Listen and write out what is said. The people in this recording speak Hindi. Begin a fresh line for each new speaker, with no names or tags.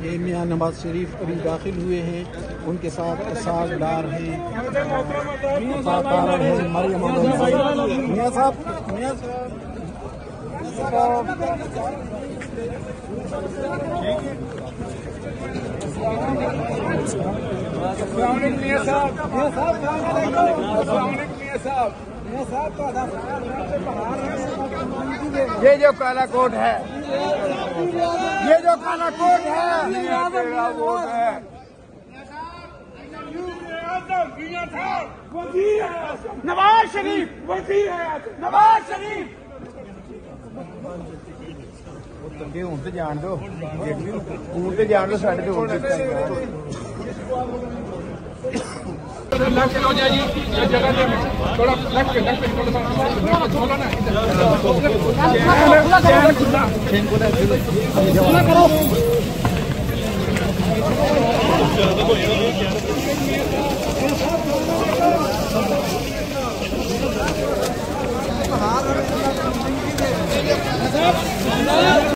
ये मियाँ नवाज शरीफ अभी दाखिल हुए हैं, उनके साथ असाद डार हैं, मरियम मियाँ साहब
ये जो काला कोट है, ये जो काला कोट है, तेरा वोट है। नवाज शरीफ वज़ीर है, नवाज शरीफ हूं तो जान दो, हूं तो जान दो, साढ़े तो लेफ्ट हो जाए जी, जगह दे थोड़ा लेफ्ट पे